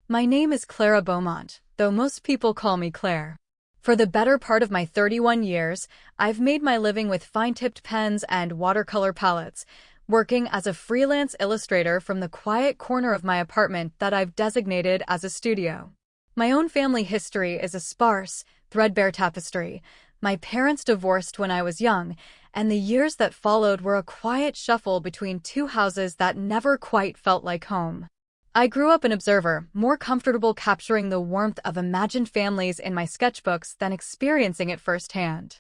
My name is Clara Beaumont, though most people call me Claire. For the better part of my 31 years, I've made my living with fine-tipped pens and watercolor palettes, working as a freelance illustrator from the quiet corner of my apartment that I've designated as a studio. My own family history is a sparse, threadbare tapestry. My parents divorced when I was young, and the years that followed were a quiet shuffle between two houses that never quite felt like home. I grew up an observer, more comfortable capturing the warmth of imagined families in my sketchbooks than experiencing it firsthand.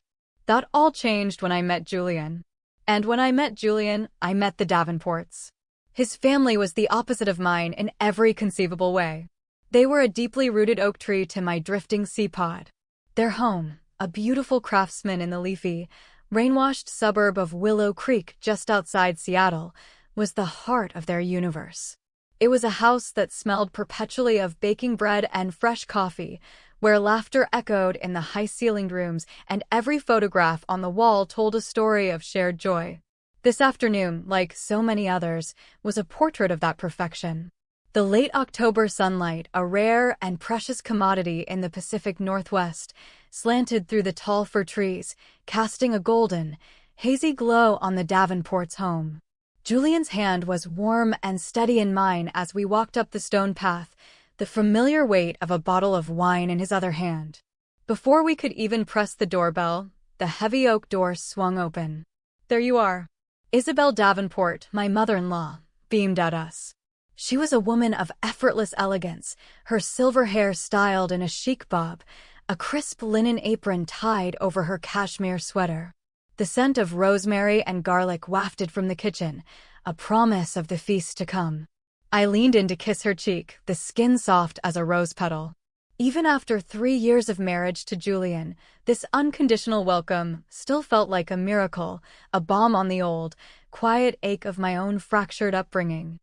That all changed when I met Julian. And when I met Julian, I met the Davenports. His family was the opposite of mine in every conceivable way. They were a deeply rooted oak tree to my drifting seapod. Their home, a beautiful craftsman in the leafy, rain-washed suburb of Willow Creek just outside Seattle, was the heart of their universe. It was a house that smelled perpetually of baking bread and fresh coffee, where laughter echoed in the high-ceilinged rooms and every photograph on the wall told a story of shared joy. This afternoon, like so many others, was a portrait of that perfection. The late October sunlight, a rare and precious commodity in the Pacific Northwest, slanted through the tall fir trees, casting a golden, hazy glow on the Davenports' home. Julian's hand was warm and steady in mine as we walked up the stone path, the familiar weight of a bottle of wine in his other hand. Before we could even press the doorbell, the heavy oak door swung open. "There you are." Isabel Davenport, my mother-in-law, beamed at us. She was a woman of effortless elegance, her silver hair styled in a chic bob, a crisp linen apron tied over her cashmere sweater. The scent of rosemary and garlic wafted from the kitchen, a promise of the feast to come. I leaned in to kiss her cheek, the skin soft as a rose petal. Even after 3 years of marriage to Julian, this unconditional welcome still felt like a miracle, a balm on the old, quiet ache of my own fractured upbringing.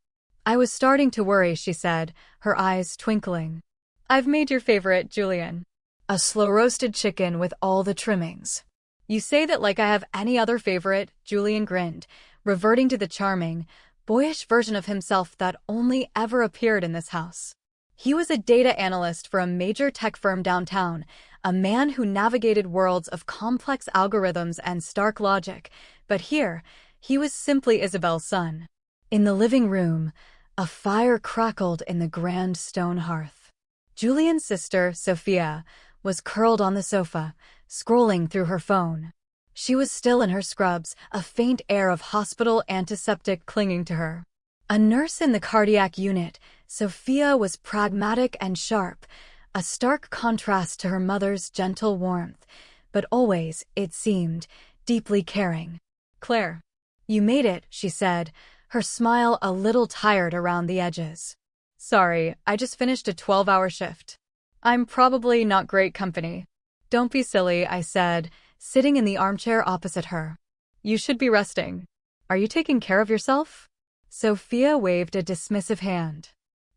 "I was starting to worry," she said, her eyes twinkling. "I've made your favorite, Julian. A slow-roasted chicken with all the trimmings." "You say that like I have any other favorite," Julian grinned, reverting to the charming, boyish version of himself that only ever appeared in this house. He was a data analyst for a major tech firm downtown, a man who navigated worlds of complex algorithms and stark logic, but here, he was simply Isabel's son. In the living room, a fire crackled in the grand stone hearth. Julian's sister, Sophia, was curled on the sofa, scrolling through her phone. She was still in her scrubs, a faint air of hospital antiseptic clinging to her. A nurse in the cardiac unit, Sophia was pragmatic and sharp, a stark contrast to her mother's gentle warmth, but always, it seemed, deeply caring. "Claire, you made it," she said, her smile a little tired around the edges. "Sorry, I just finished a 12-hour shift. I'm probably not great company." "Don't be silly," I said, sitting in the armchair opposite her. "You should be resting. Are you taking care of yourself?" Sophia waved a dismissive hand.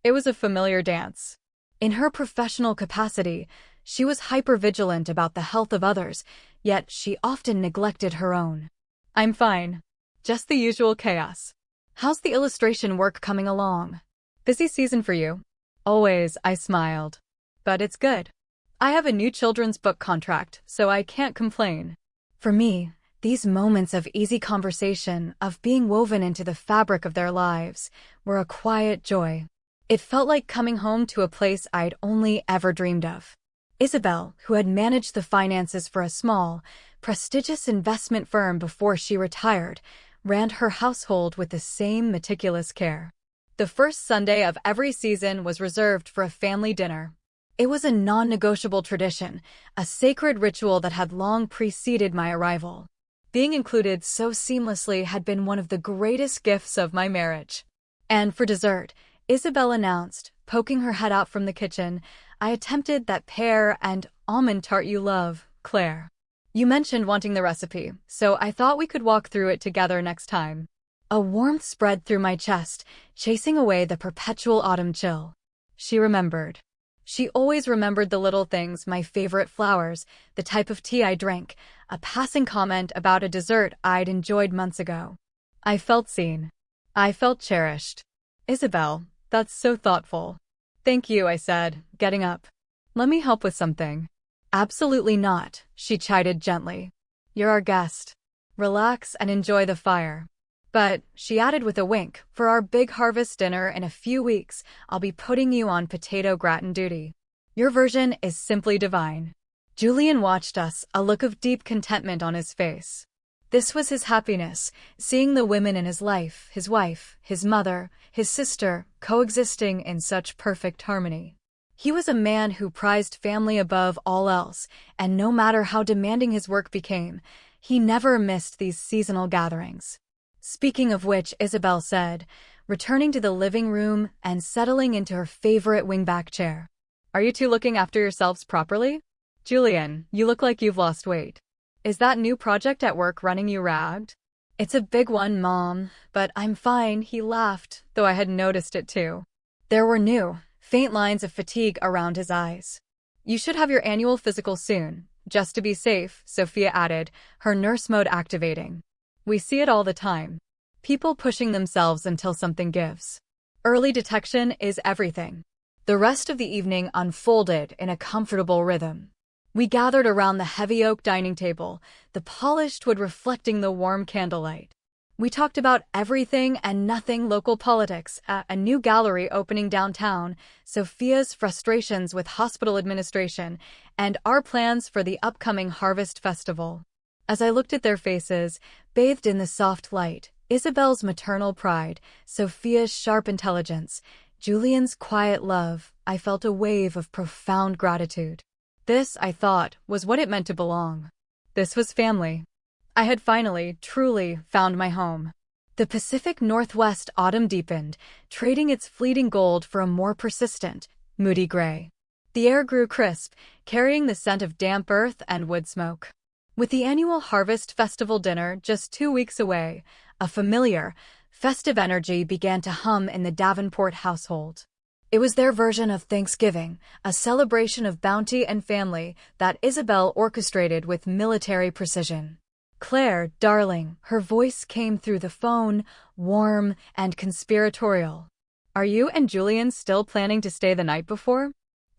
It was a familiar dance. In her professional capacity, she was hypervigilant about the health of others, yet she often neglected her own. "I'm fine. Just the usual chaos. How's the illustration work coming along? Busy season for you?" "Always," I smiled. "But it's good. I have a new children's book contract, so I can't complain." For me, these moments of easy conversation, of being woven into the fabric of their lives, were a quiet joy. It felt like coming home to a place I'd only ever dreamed of. Isabel, who had managed the finances for a small, prestigious investment firm before she retired, ran her household with the same meticulous care. The first Sunday of every season was reserved for a family dinner. It was a non-negotiable tradition, a sacred ritual that had long preceded my arrival. Being included so seamlessly had been one of the greatest gifts of my marriage. And for dessert, Isabel announced, poking her head out from the kitchen, "I attempted that pear and almond tart you love, Claire. You mentioned wanting the recipe, so I thought we could walk through it together next time." A warmth spread through my chest, chasing away the perpetual autumn chill. She remembered. She always remembered the little things, my favorite flowers, the type of tea I drank, a passing comment about a dessert I'd enjoyed months ago. I felt seen. I felt cherished. "Isabel, that's so thoughtful." Thank you, I said, getting up. Let me help with something. Absolutely not, she chided gently. You're our guest. Relax and enjoy the fire. But, she added with a wink, for our big harvest dinner in a few weeks, I'll be putting you on potato gratin duty. Your version is simply divine. Julian watched us, a look of deep contentment on his face. This was his happiness, seeing the women in his life, his wife, his mother, his sister, coexisting in such perfect harmony. He was a man who prized family above all else, and no matter how demanding his work became, he never missed these seasonal gatherings. Speaking of which, Isabel said, returning to the living room and settling into her favorite wingback chair. Are you two looking after yourselves properly? Julian, you look like you've lost weight. Is that new project at work running you ragged? It's a big one, Mom, but I'm fine, he laughed, though I had noticed it too. There were new, faint lines of fatigue around his eyes. You should have your annual physical soon, just to be safe, Sophia added, her nurse mode activating. We see it all the time. People pushing themselves until something gives. Early detection is everything. The rest of the evening unfolded in a comfortable rhythm. We gathered around the heavy oak dining table, the polished wood reflecting the warm candlelight. We talked about everything and nothing: local politics, a new gallery opening downtown, Sophia's frustrations with hospital administration, and our plans for the upcoming Harvest Festival. As I looked at their faces, bathed in the soft light, Isabel's maternal pride, Sophia's sharp intelligence, Julian's quiet love, I felt a wave of profound gratitude. This, I thought, was what it meant to belong. This was family. I had finally, truly, found my home. The Pacific Northwest autumn deepened, trading its fleeting gold for a more persistent, moody gray. The air grew crisp, carrying the scent of damp earth and wood smoke. With the annual Harvest Festival dinner just 2 weeks away, a familiar, festive energy began to hum in the Davenport household. It was their version of Thanksgiving, a celebration of bounty and family that Isabel orchestrated with military precision. Claire, darling, her voice came through the phone, warm and conspiratorial. Are you and Julian still planning to stay the night before?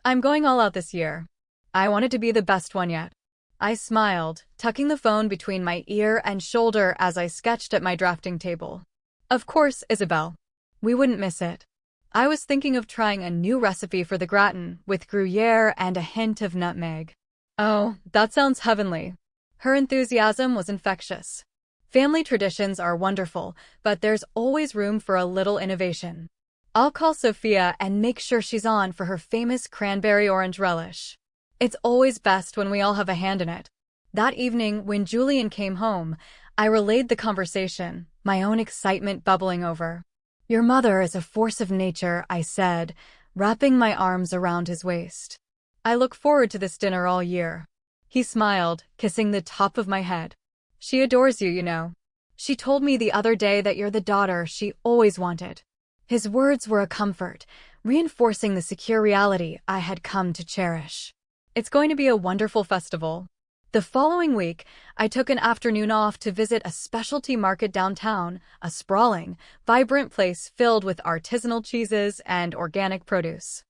I'm going all out this year. I want it to be the best one yet. I smiled, tucking the phone between my ear and shoulder as I sketched at my drafting table. Of course, Isabel. We wouldn't miss it. I was thinking of trying a new recipe for the gratin, with Gruyere and a hint of nutmeg. Oh, that sounds heavenly. Her enthusiasm was infectious. Family traditions are wonderful, but there's always room for a little innovation. I'll call Sophia and make sure she's on for her famous cranberry orange relish. It's always best when we all have a hand in it. That evening, when Julian came home, I relayed the conversation, my own excitement bubbling over. Your mother is a force of nature, I said, wrapping my arms around his waist. I look forward to this dinner all year. He smiled, kissing the top of my head. She adores you, you know. She told me the other day that you're the daughter she always wanted. His words were a comfort, reinforcing the secure reality I had come to cherish. It's going to be a wonderful festival. The following week, I took an afternoon off to visit a specialty market downtown, a sprawling, vibrant place filled with artisanal cheeses and organic produce.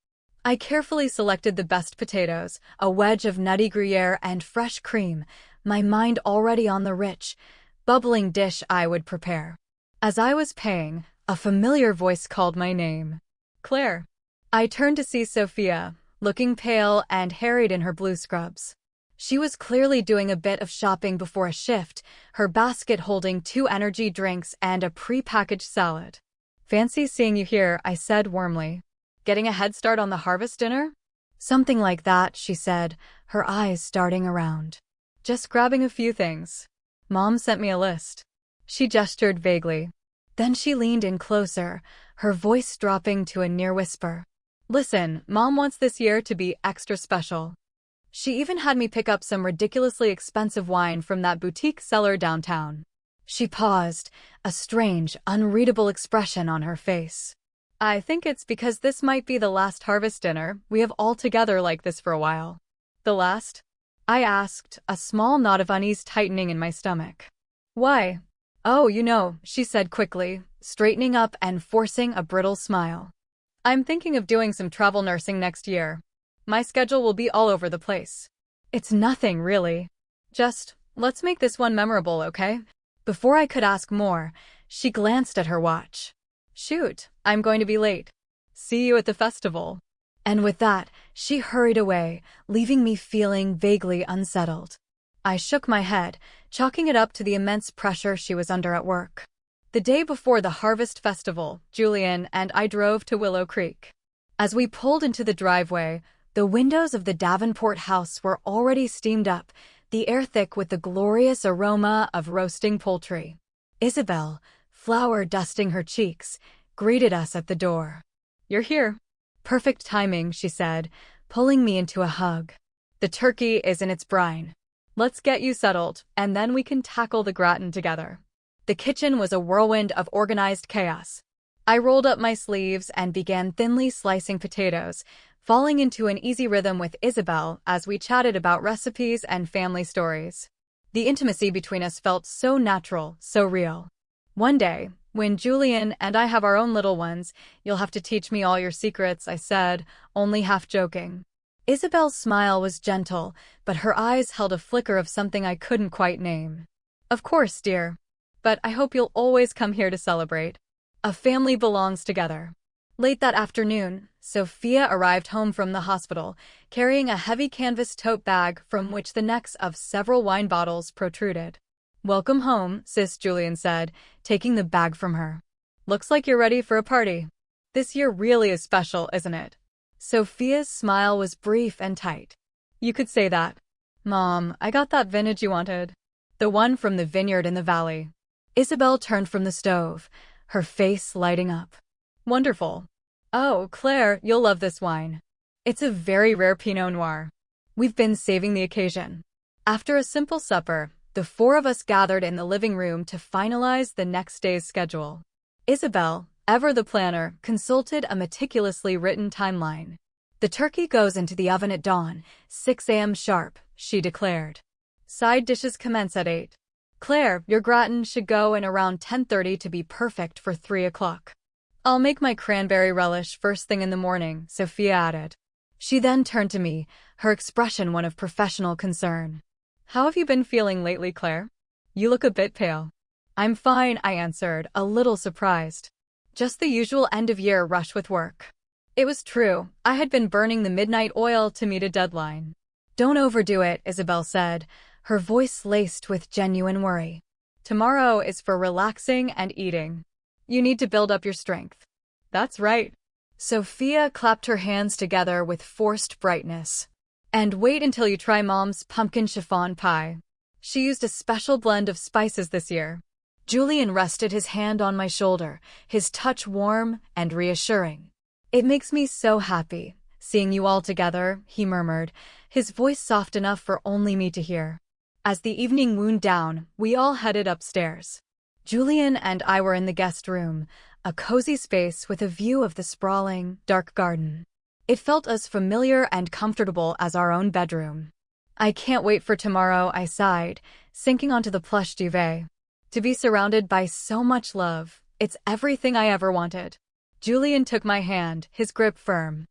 I carefully selected the best potatoes, a wedge of nutty Gruyere, and fresh cream, my mind already on the rich, bubbling dish I would prepare. As I was paying, a familiar voice called my name. Claire. I turned to see Sophia, looking pale and harried in her blue scrubs. She was clearly doing a bit of shopping before a shift, her basket holding 2 energy drinks and a pre-packaged salad. Fancy seeing you here, I said warmly. Getting a head start on the harvest dinner? Something like that, she said, her eyes starting around. Just grabbing a few things. Mom sent me a list. She gestured vaguely. Then she leaned in closer, her voice dropping to a near whisper. Listen, Mom wants this year to be extra special. She even had me pick up some ridiculously expensive wine from that boutique cellar downtown. She paused, a strange, unreadable expression on her face. I think it's because this might be the last harvest dinner we have all together like this for a while. The last? I asked, a small knot of unease tightening in my stomach. Why? Oh, you know, she said quickly, straightening up and forcing a brittle smile. I'm thinking of doing some travel nursing next year. My schedule will be all over the place. It's nothing, really. Just, let's make this one memorable, okay? Before I could ask more, she glanced at her watch. Shoot, I'm going to be late. See you at the festival. And with that, she hurried away, leaving me feeling vaguely unsettled. I shook my head, chalking it up to the immense pressure she was under at work. The day before the Harvest Festival, Julian and I drove to Willow Creek. As we pulled into the driveway, the windows of the Davenport house were already steamed up, the air thick with the glorious aroma of roasting poultry. Isabel, flour dusting her cheeks, greeted us at the door. "You're here." "Perfect timing," she said, pulling me into a hug. "The turkey is in its brine. Let's get you settled, and then we can tackle the gratin together." The kitchen was a whirlwind of organized chaos. I rolled up my sleeves and began thinly slicing potatoes, falling into an easy rhythm with Isabel as we chatted about recipes and family stories. The intimacy between us felt so natural, so real. "One day, when Julian and I have our own little ones, you'll have to teach me all your secrets," I said, only half joking. Isabel's smile was gentle, but her eyes held a flicker of something I couldn't quite name. "Of course, dear. But I hope you'll always come here to celebrate. A family belongs together." Late that afternoon, Sophia arrived home from the hospital, carrying a heavy canvas tote bag from which the necks of several wine bottles protruded. "Welcome home, sis," Julian said, taking the bag from her. "Looks like you're ready for a party. This year really is special, isn't it?" Sophia's smile was brief and tight. "You could say that. Mom, I got that vintage you wanted. The one from the vineyard in the valley." Isabel turned from the stove, her face lighting up. "Wonderful. Oh, Claire, you'll love this wine. It's a very rare Pinot Noir. We've been saving the occasion." After a simple supper, the four of us gathered in the living room to finalize the next day's schedule. Isabel, ever the planner, consulted a meticulously written timeline. "The turkey goes into the oven at dawn, 6 a.m. sharp," she declared. "Side dishes commence at 8. Claire, your gratin should go in around 10:30 to be perfect for 3 o'clock. I'll make my cranberry relish first thing in the morning," Sophia added. She then turned to me, her expression one of professional concern. "How have you been feeling lately, Claire? You look a bit pale." "I'm fine," I answered, a little surprised. "Just the usual end-of-year rush with work." It was true, I had been burning the midnight oil to meet a deadline. "Don't overdo it," Isabel said, her voice laced with genuine worry. "Tomorrow is for relaxing and eating. You need to build up your strength." "That's right." Sophia clapped her hands together with forced brightness. "And wait until you try Mom's pumpkin chiffon pie. She used a special blend of spices this year." Julian rested his hand on my shoulder, his touch warm and reassuring. "It makes me so happy, seeing you all together," he murmured, his voice soft enough for only me to hear. As the evening wound down, we all headed upstairs. Julian and I were in the guest room, a cozy space with a view of the sprawling, dark garden. It felt as familiar and comfortable as our own bedroom. "I can't wait for tomorrow," I sighed, sinking onto the plush duvet. "To be surrounded by so much love, it's everything I ever wanted." Julian took my hand, his grip firm.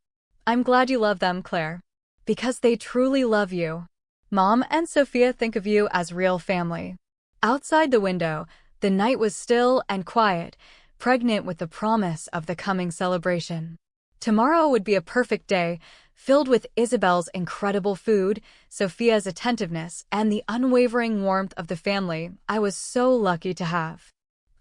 "I'm glad you love them, Claire. Because they truly love you. Mom and Sophia think of you as real family." Outside the window, the night was still and quiet, pregnant with the promise of the coming celebration. Tomorrow would be a perfect day, filled with Isabel's incredible food, Sophia's attentiveness, and the unwavering warmth of the family I was so lucky to have.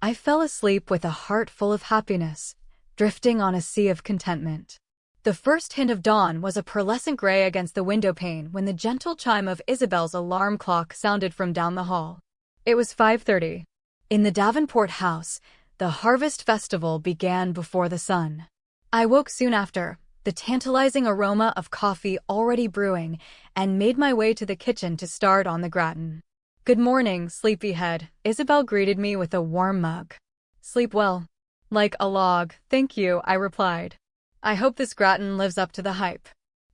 I fell asleep with a heart full of happiness, drifting on a sea of contentment. The first hint of dawn was a pearlescent gray against the window pane when the gentle chime of Isabel's alarm clock sounded from down the hall. It was 5:30. In the Davenport house, the Harvest Festival began before the sun. I woke soon after, the tantalizing aroma of coffee already brewing, and made my way to the kitchen to start on the gratin. "Good morning, sleepyhead," Isabel greeted me with a warm mug. "Sleep well." "Like a log, thank you," I replied. "I hope this gratin lives up to the hype."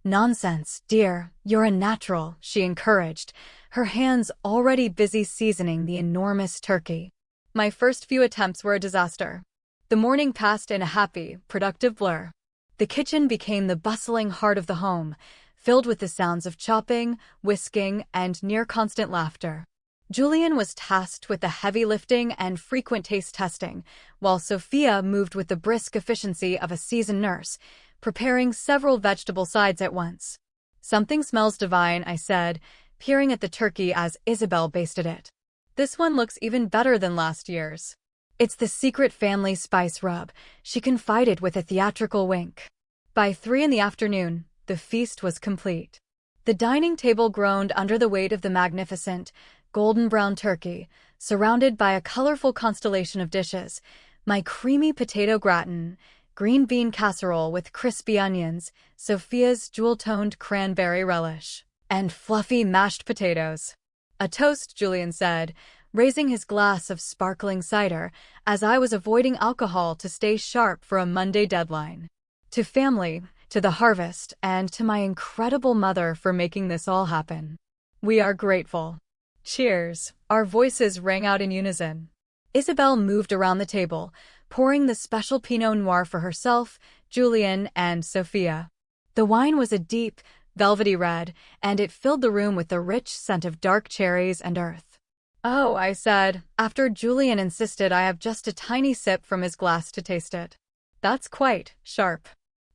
"Nonsense, dear, you're a natural," she encouraged, her hands already busy seasoning the enormous turkey. My first few attempts were a disaster. The morning passed in a happy, productive blur. The kitchen became the bustling heart of the home, filled with the sounds of chopping, whisking, and near-constant laughter. Julian was tasked with the heavy lifting and frequent taste testing, while Sophia moved with the brisk efficiency of a seasoned nurse, preparing several vegetable sides at once. "Something smells divine," I said, peering at the turkey as Isabel basted it. "This one looks even better than last year's." "It's the secret family spice rub," she confided with a theatrical wink. By 3 in the afternoon, the feast was complete. The dining table groaned under the weight of the magnificent, golden-brown turkey, surrounded by a colorful constellation of dishes: my creamy potato gratin, green bean casserole with crispy onions, Sophia's jewel-toned cranberry relish, and fluffy mashed potatoes. "A toast," Julian said, raising his glass of sparkling cider, as I was avoiding alcohol to stay sharp for a Monday deadline. "To family, to the harvest, and to my incredible mother for making this all happen. We are grateful." "Cheers!" Our voices rang out in unison. Isabel moved around the table, pouring the special Pinot Noir for herself, Julian, and Sophia. The wine was a deep, velvety red, and it filled the room with the rich scent of dark cherries and earth. "Oh," I said, after Julian insisted I have just a tiny sip from his glass to taste it. "That's quite sharp.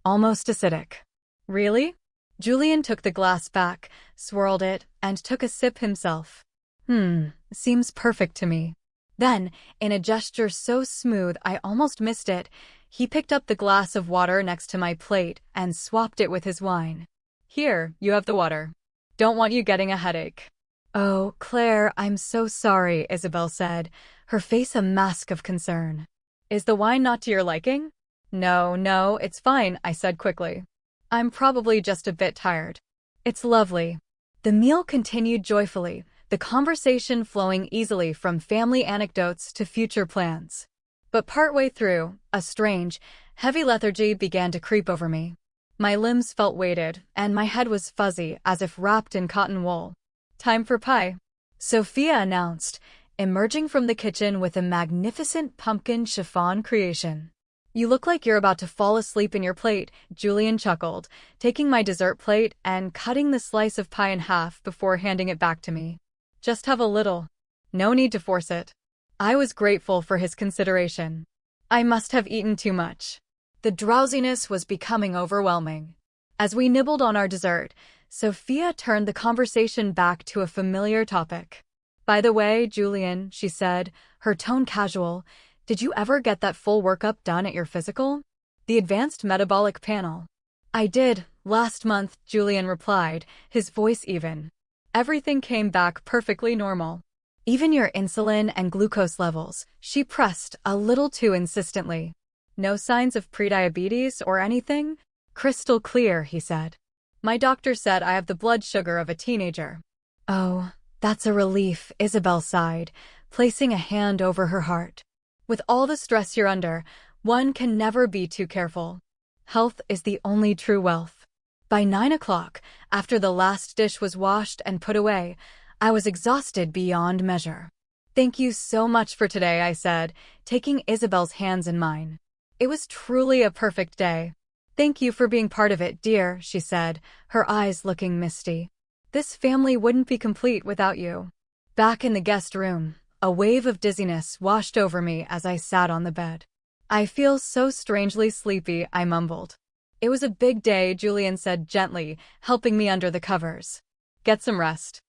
Almost acidic." "Really?" Julian took the glass back, swirled it, and took a sip himself. Seems perfect to me." Then, in a gesture so smooth I almost missed it, he picked up the glass of water next to my plate and swapped it with his wine. "Here, you have the water. Don't want you getting a headache." "Oh, Claire, I'm so sorry," Isabel said, her face a mask of concern. "Is the wine not to your liking?" No, it's fine," I said quickly. "I'm probably just a bit tired." "It's lovely." The meal continued joyfully, the conversation flowing easily from family anecdotes to future plans. But partway through, a strange, heavy lethargy began to creep over me. My limbs felt weighted, and my head was fuzzy as if wrapped in cotton wool. "Time for pie," Sophia announced, emerging from the kitchen with a magnificent pumpkin chiffon creation. "You look like you're about to fall asleep in your plate," Julian chuckled, taking my dessert plate and cutting the slice of pie in half before handing it back to me. "Just have a little. No need to force it." I was grateful for his consideration. I must have eaten too much. The drowsiness was becoming overwhelming. As we nibbled on our dessert, Sophia turned the conversation back to a familiar topic. "By the way, Julian," she said, her tone casual, "did you ever get that full workup done at your physical? The advanced metabolic panel?" "I did, last month," Julian replied, his voice even. "Everything came back perfectly normal. Even your insulin and glucose levels," she pressed a little too insistently. "No signs of prediabetes or anything?" "Crystal clear," he said. "My doctor said I have the blood sugar of a teenager." "Oh, that's a relief," Isabel sighed, placing a hand over her heart. "With all the stress you're under, one can never be too careful. Health is the only true wealth." By 9 o'clock, after the last dish was washed and put away, I was exhausted beyond measure. "Thank you so much for today," I said, taking Isabel's hands in mine. "It was truly a perfect day." "Thank you for being part of it, dear," she said, her eyes looking misty. "This family wouldn't be complete without you." Back in the guest room, a wave of dizziness washed over me as I sat on the bed. "I feel so strangely sleepy," I mumbled. "It was a big day," Julian said gently, helping me under the covers. "Get some rest."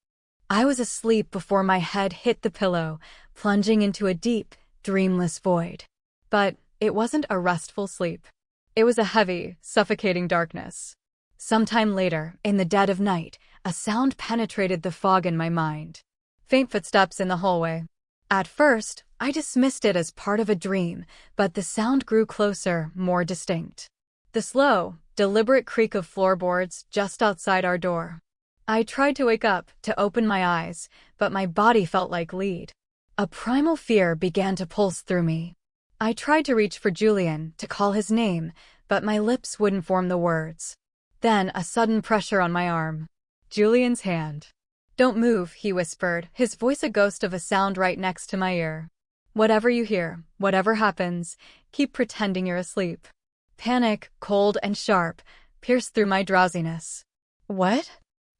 I was asleep before my head hit the pillow, plunging into a deep, dreamless void. But it wasn't a restful sleep. It was a heavy, suffocating darkness. Sometime later, in the dead of night, a sound penetrated the fog in my mind. Faint footsteps in the hallway. At first, I dismissed it as part of a dream, but the sound grew closer, more distinct. The slow, deliberate creak of floorboards just outside our door. I tried to wake up, to open my eyes, but my body felt like lead. A primal fear began to pulse through me. I tried to reach for Julian, to call his name, but my lips wouldn't form the words. Then a sudden pressure on my arm. Julian's hand. "Don't move," he whispered, his voice a ghost of a sound right next to my ear. "Whatever you hear, whatever happens, keep pretending you're asleep." Panic, cold and sharp, pierced through my drowsiness. What?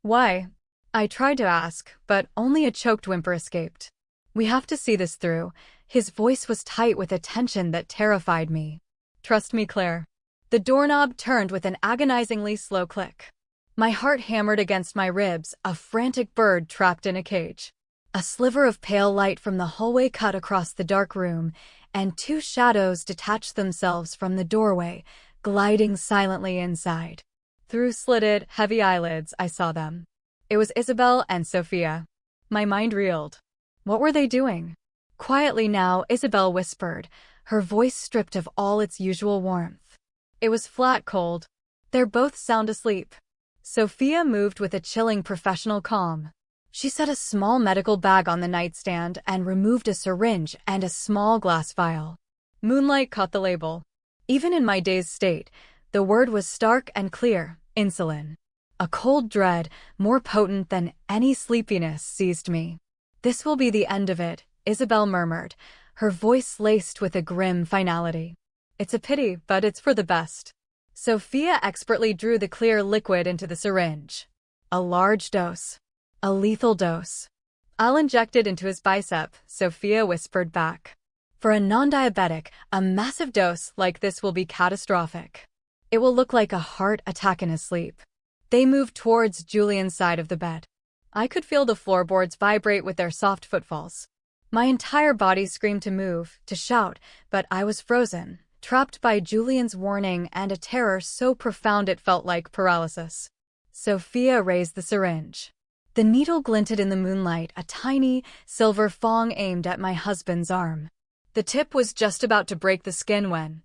Why? I tried to ask, but only a choked whimper escaped. We have to see this through. His voice was tight with a tension that terrified me. Trust me, Claire. The doorknob turned with an agonizingly slow click. My heart hammered against my ribs, a frantic bird trapped in a cage. A sliver of pale light from the hallway cut across the dark room, and two shadows detached themselves from the doorway, gliding silently inside. Through slitted, heavy eyelids, I saw them. It was Isabel and Sophia. My mind reeled. What were they doing? Quietly now, Isabel whispered, her voice stripped of all its usual warmth. It was flat cold. They're both sound asleep. Sophia moved with a chilling professional calm. She set a small medical bag on the nightstand and removed a syringe and a small glass vial. Moonlight caught the label. Even in my dazed state, the word was stark and clear: insulin. A cold dread, more potent than any sleepiness, seized me. This will be the end of it, Isabel murmured, her voice laced with a grim finality. It's a pity, but it's for the best. Sophia expertly drew the clear liquid into the syringe. A large dose. A lethal dose. I'll inject it into his bicep, Sophia whispered back. For a non-diabetic, a massive dose like this will be catastrophic. It will look like a heart attack in his sleep. They moved towards Julian's side of the bed. I could feel the floorboards vibrate with their soft footfalls. My entire body screamed to move, to shout, but I was frozen, trapped by Julian's warning and a terror so profound it felt like paralysis. Sophia raised the syringe. The needle glinted in the moonlight, a tiny, silver fong aimed at my husband's arm. The tip was just about to break the skin when...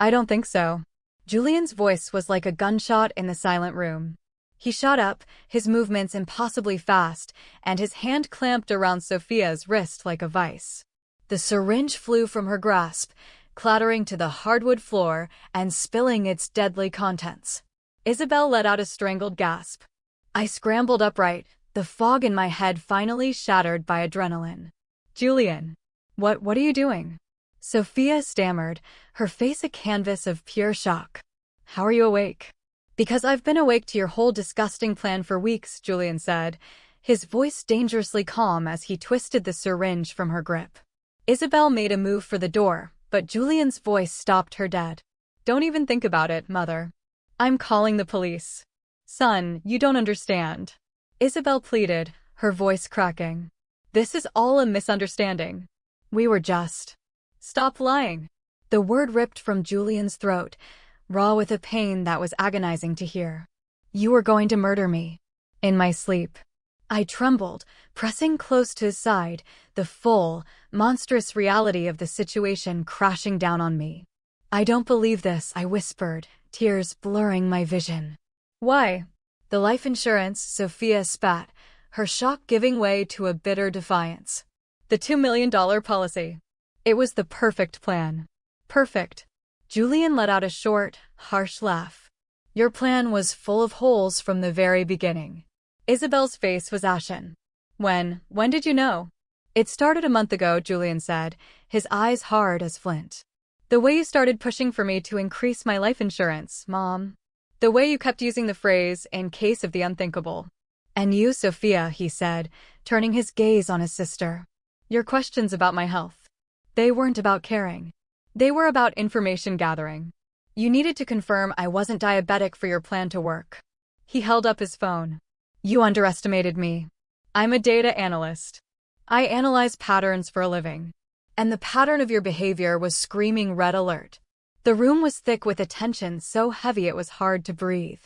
I don't think so. Julian's voice was like a gunshot in the silent room. He shot up, his movements impossibly fast, and his hand clamped around Sophia's wrist like a vice. The syringe flew from her grasp, clattering to the hardwood floor and spilling its deadly contents. Isabel let out a strangled gasp. I scrambled upright, the fog in my head finally shattered by adrenaline. Julian. What are you doing? Sophia stammered, her face a canvas of pure shock. How are you awake? Because I've been awake to your whole disgusting plan for weeks, Julian said, his voice dangerously calm as he twisted the syringe from her grip. Isabel made a move for the door, but Julian's voice stopped her dead. Don't even think about it, Mother. I'm calling the police. Son, you don't understand. Isabel pleaded, her voice cracking. This is all a misunderstanding. We were just... Stop lying. The word ripped from Julian's throat, raw with a pain that was agonizing to hear. You were going to murder me. In my sleep. I trembled, pressing close to his side, the full, monstrous reality of the situation crashing down on me. I don't believe this, I whispered, tears blurring my vision. Why? The life insurance, Sophia spat, her shock giving way to a bitter defiance. The $2 million policy. It was the perfect plan. Perfect. Julian let out a short, harsh laugh. Your plan was full of holes from the very beginning. Isabel's face was ashen. When did you know? It started a month ago, Julian said, his eyes hard as flint. The way you started pushing for me to increase my life insurance, Mom. The way you kept using the phrase, in case of the unthinkable. And you, Sophia, he said, turning his gaze on his sister. Your questions about my health. They weren't about caring. They were about information gathering. You needed to confirm I wasn't diabetic for your plan to work. He held up his phone. You underestimated me. I'm a data analyst. I analyze patterns for a living. And the pattern of your behavior was screaming red alert. The room was thick with a tension so heavy it was hard to breathe.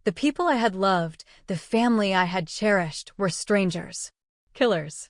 The people I had loved, the family I had cherished, were strangers. Killers.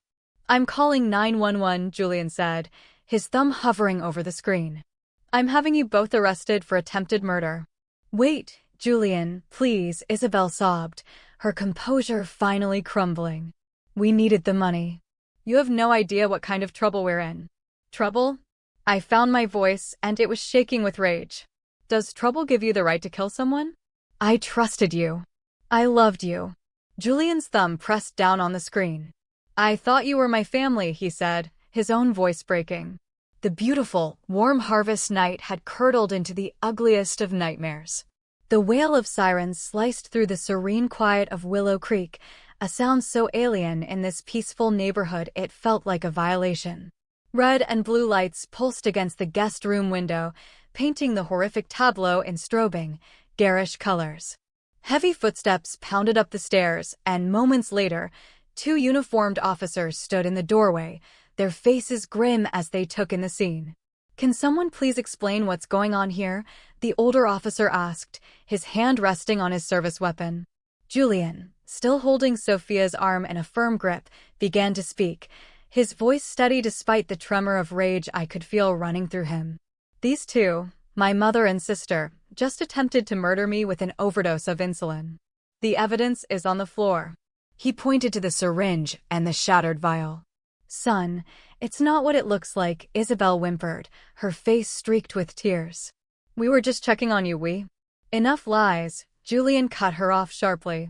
I'm calling 911, Julian said, his thumb hovering over the screen. I'm having you both arrested for attempted murder. Wait, Julian, please, Isabel sobbed, her composure finally crumbling. We needed the money. You have no idea what kind of trouble we're in. Trouble? I found my voice, and it was shaking with rage. Does trouble give you the right to kill someone? I trusted you. I loved you. Julian's thumb pressed down on the screen. I thought you were my family, he said, his own voice breaking. The beautiful, warm harvest night had curdled into the ugliest of nightmares. The wail of sirens sliced through the serene quiet of Willow Creek, a sound so alien in this peaceful neighborhood it felt like a violation. Red and blue lights pulsed against the guest room window, painting the horrific tableau in strobing, garish colors. Heavy footsteps pounded up the stairs, and moments later, two uniformed officers stood in the doorway, their faces grim as they took in the scene. "Can someone please explain what's going on here?" the older officer asked, his hand resting on his service weapon. Julian, still holding Sophia's arm in a firm grip, began to speak, his voice steady despite the tremor of rage I could feel running through him. "These two, my mother and sister, just attempted to murder me with an overdose of insulin. The evidence is on the floor." He pointed to the syringe and the shattered vial. "Son, it's not what it looks like," Isabel whimpered, her face streaked with tears. "We were just checking on you, Enough lies," Julian cut her off sharply.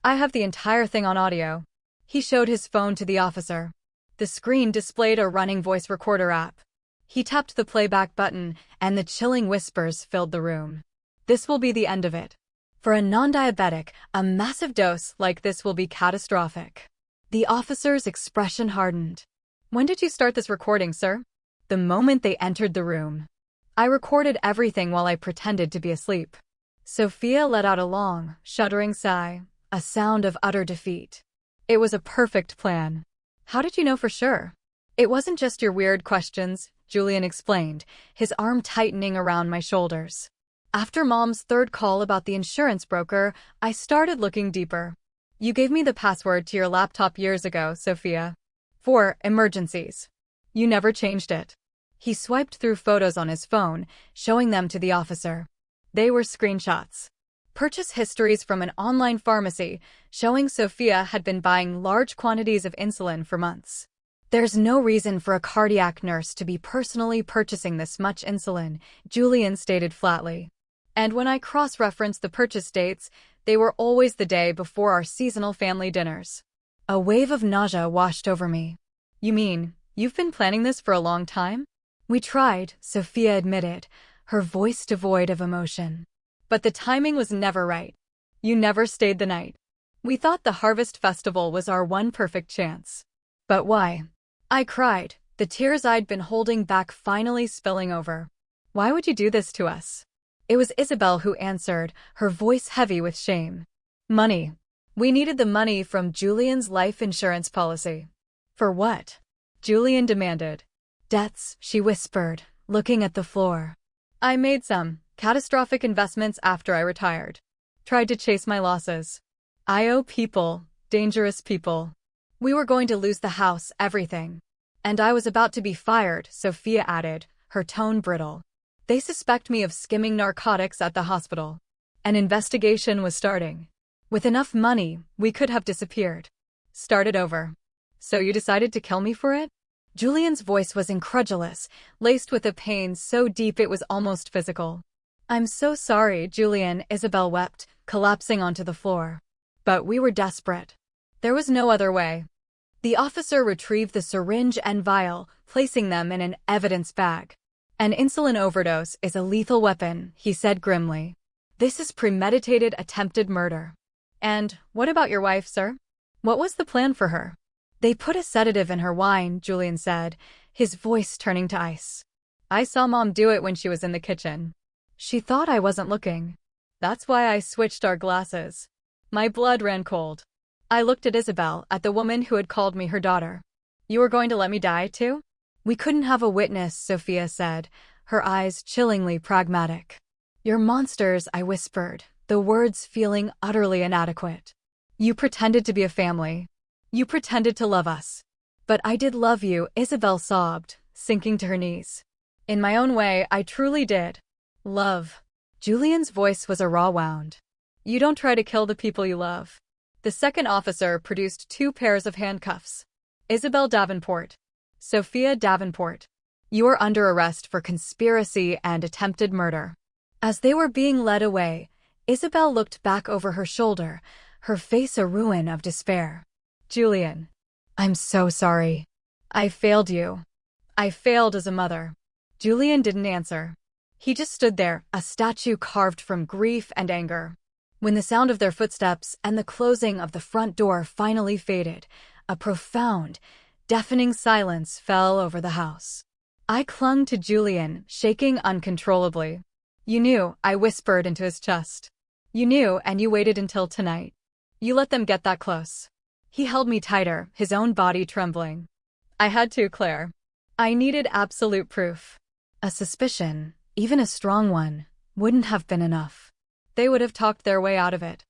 "I have the entire thing on audio." He showed his phone to the officer. The screen displayed a running voice recorder app. He tapped the playback button, and the chilling whispers filled the room. "This will be the end of it. For a non-diabetic, a massive dose like this will be catastrophic." The officer's expression hardened. "When did you start this recording, sir?" "The moment they entered the room. I recorded everything while I pretended to be asleep." Sophia let out a long, shuddering sigh, a sound of utter defeat. "It was a perfect plan." "How did you know for sure?" "It wasn't just your weird questions," Julian explained, his arm tightening around my shoulders. "After Mom's third call about the insurance broker, I started looking deeper. You gave me the password to your laptop years ago, Sophia. For emergencies. You never changed it." He swiped through photos on his phone, showing them to the officer. They were screenshots. Purchase histories from an online pharmacy, showing Sophia had been buying large quantities of insulin for months. "There's no reason for a cardiac nurse to be personally purchasing this much insulin," Julian stated flatly. "And when I cross-referenced the purchase dates, they were always the day before our seasonal family dinners." A wave of nausea washed over me. "You mean, you've been planning this for a long time?" "We tried," Sophia admitted, her voice devoid of emotion. "But the timing was never right. You never stayed the night. We thought the Harvest Festival was our one perfect chance." "But why?" I cried, the tears I'd been holding back finally spilling over. "Why would you do this to us?" It was Isabel who answered, her voice heavy with shame. "Money. We needed the money from Julian's life insurance policy." "For what?" Julian demanded. "Debts," she whispered, looking at the floor. "I made some catastrophic investments after I retired. Tried to chase my losses. I owe people, dangerous people. We were going to lose the house, everything. And I was about to be fired," Sophia added, her tone brittle. "They suspect me of skimming narcotics at the hospital. An investigation was starting. With enough money, we could have disappeared. Started over. So you decided to kill me for it?" Julian's voice was incredulous, laced with a pain so deep it was almost physical. "I'm so sorry, Julian," Isabel wept, collapsing onto the floor. "But we were desperate. There was no other way." The officer retrieved the syringe and vial, placing them in an evidence bag. "An insulin overdose is a lethal weapon," he said grimly. "This is premeditated attempted murder." "And what about your wife, sir? What was the plan for her?" "They put a sedative in her wine," Julian said, his voice turning to ice. "I saw Mom do it when she was in the kitchen. She thought I wasn't looking. That's why I switched our glasses." My blood ran cold. I looked at Isabel, at the woman who had called me her daughter. "You were going to let me die, too?" "We couldn't have a witness," Sophia said, her eyes chillingly pragmatic. "You're monsters," I whispered, the words feeling utterly inadequate. "You pretended to be a family. You pretended to love us." "But I did love you," Isabel sobbed, sinking to her knees. "In my own way, I truly did. Love." Julian's voice was a raw wound. "You don't try to kill the people you love." The second officer produced 2 pairs of handcuffs. "Isabel Davenport. Sophia Davenport. You are under arrest for conspiracy and attempted murder." As they were being led away, Isabel looked back over her shoulder, her face a ruin of despair. "Julian, I'm so sorry. I failed you. I failed as a mother. Julian didn't answer. He just stood there, a statue carved from grief and anger. When the sound of their footsteps and the closing of the front door finally faded, a profound, deafening silence fell over the house. I clung to Julian, shaking uncontrollably. "You knew," I whispered into his chest. "You knew, and you waited until tonight. You let them get that close." He held me tighter, his own body trembling. "I had to, Claire. I needed absolute proof. A suspicion, even a strong one, wouldn't have been enough. They would have talked their way out of it.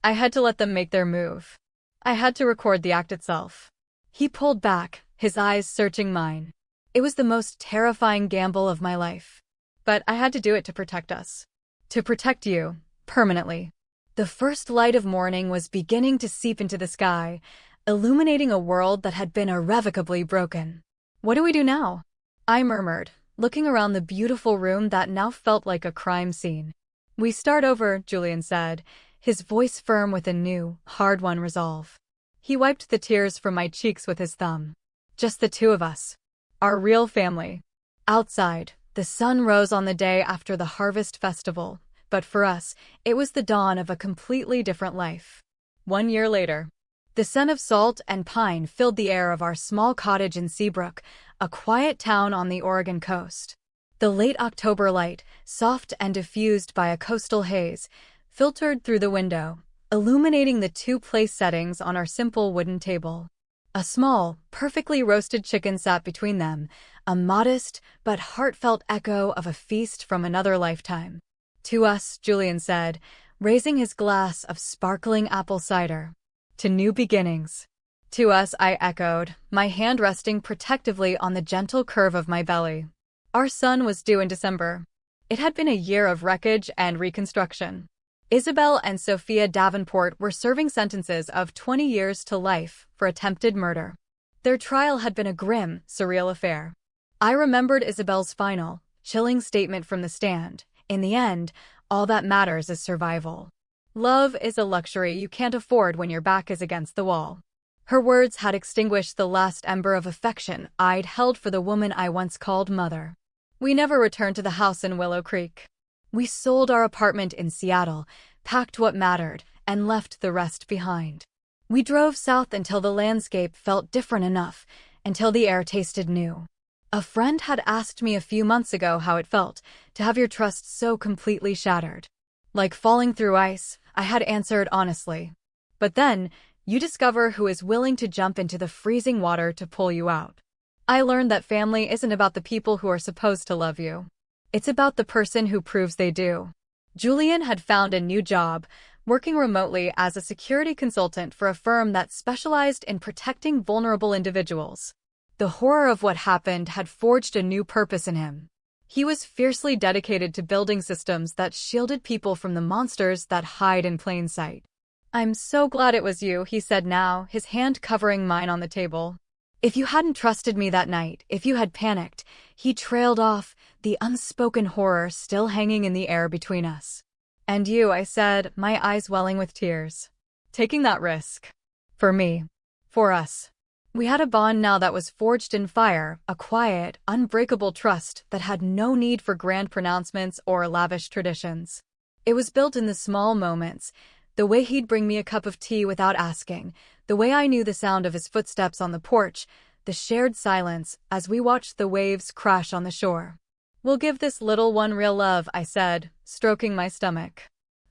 I had to let them make their move. I had to record the act itself." He pulled back, his eyes searching mine. It was the most terrifying gamble of my life. But I had to do it to protect us. To protect you, permanently. The first light of morning was beginning to seep into the sky, illuminating a world that had been irrevocably broken. "What do we do now?" I murmured, looking around the beautiful room that now felt like a crime scene. "We start over," Julian said, his voice firm with a new, hard-won resolve. He wiped the tears from my cheeks with his thumb. "Just the two of us. Our real family." Outside, the sun rose on the day after the harvest festival, but for us, it was the dawn of a completely different life. 1 year later, the scent of salt and pine filled the air of our small cottage in Seabrook, a quiet town on the Oregon coast. The late October light, soft and diffused by a coastal haze, filtered through the window, illuminating the two place settings on our simple wooden table. A small, perfectly roasted chicken sat between them, a modest but heartfelt echo of a feast from another lifetime. "To us," Julian said, raising his glass of sparkling apple cider. "To new beginnings." "To us," I echoed, my hand resting protectively on the gentle curve of my belly. Our son was due in December. It had been a year of wreckage and reconstruction. Isabel and Sophia Davenport were serving sentences of 20 years to life for attempted murder. Their trial had been a grim, surreal affair. I remembered Isabel's final, chilling statement from the stand. "In the end, all that matters is survival. Love is a luxury you can't afford when your back is against the wall." Her words had extinguished the last ember of affection I'd held for the woman I once called mother. We never returned to the house in Willow Creek. We sold our apartment in Seattle, packed what mattered, and left the rest behind. We drove south until the landscape felt different enough, until the air tasted new. A friend had asked me a few months ago how it felt to have your trust so completely shattered. "Like falling through ice," I had answered honestly. "But then, you discover who is willing to jump into the freezing water to pull you out." I learned that family isn't about the people who are supposed to love you. It's about the person who proves they do. Julian had found a new job, working remotely as a security consultant for a firm that specialized in protecting vulnerable individuals. The horror of what happened had forged a new purpose in him. He was fiercely dedicated to building systems that shielded people from the monsters that hide in plain sight. "I'm so glad it was you," he said now, his hand covering mine on the table. "If you hadn't trusted me that night, if you had panicked," he trailed off, the unspoken horror still hanging in the air between us. "And you," I said, my eyes welling with tears. "Taking that risk. For me. For us." We had a bond now that was forged in fire, a quiet, unbreakable trust that had no need for grand pronouncements or lavish traditions. It was built in the small moments, the way he'd bring me a cup of tea without asking, the way I knew the sound of his footsteps on the porch, the shared silence as we watched the waves crash on the shore. "We'll give this little one real love," I said, stroking my stomach.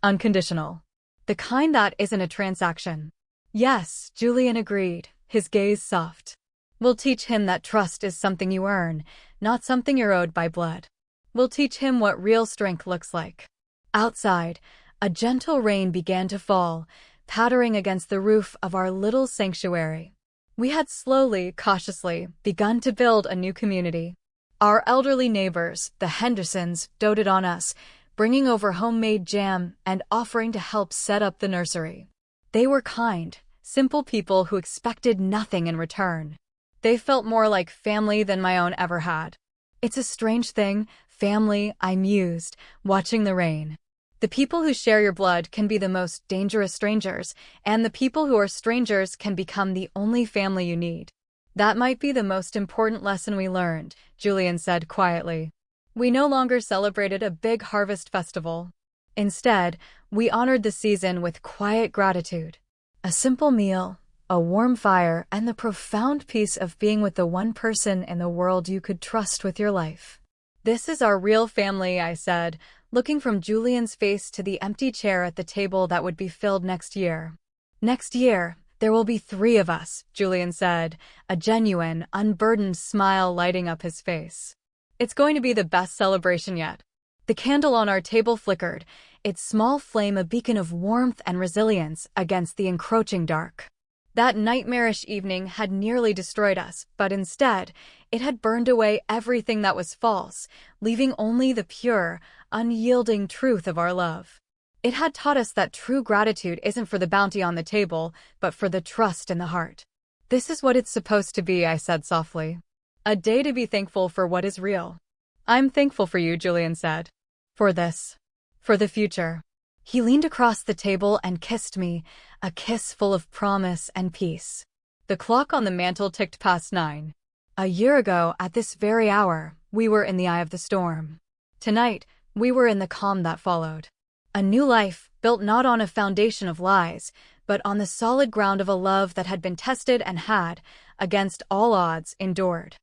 "Unconditional. The kind that isn't a transaction." "Yes," Julian agreed, his gaze soft. "We'll teach him that trust is something you earn, not something you're owed by blood. We'll teach him what real strength looks like." Outside, a gentle rain began to fall, pattering against the roof of our little sanctuary. We had slowly, cautiously, begun to build a new community. Our elderly neighbors, the Hendersons, doted on us, bringing over homemade jam and offering to help set up the nursery. They were kind, simple people who expected nothing in return. They felt more like family than my own ever had. "It's a strange thing, family," I mused, watching the rain. "The people who share your blood can be the most dangerous strangers, and the people who are strangers can become the only family you need." That might be the most important lesson we learned, Julian said quietly. We no longer celebrated a big harvest festival. Instead, we honored the season with quiet gratitude. A simple meal, a warm fire, and the profound peace of being with the one person in the world you could trust with your life. This is our real family, I said, looking from Julian's face to the empty chair at the table that would be filled next year. Next year, there will be 3 of us, Julian said, a genuine, unburdened smile lighting up his face. It's going to be the best celebration yet. The candle on our table flickered, its small flame a beacon of warmth and resilience against the encroaching dark. That nightmarish evening had nearly destroyed us, but instead, it had burned away everything that was false, leaving only the pure, unyielding truth of our love. It had taught us that true gratitude isn't for the bounty on the table, but for the trust in the heart. This is what it's supposed to be, I said softly. A day to be thankful for what is real. I'm thankful for you, Julian said. For this. For the future. He leaned across the table and kissed me, a kiss full of promise and peace. The clock on the mantel ticked past 9. A year ago, at this very hour, we were in the eye of the storm. Tonight, we were in the calm that followed. A new life, built not on a foundation of lies, but on the solid ground of a love that had been tested and had, against all odds, endured.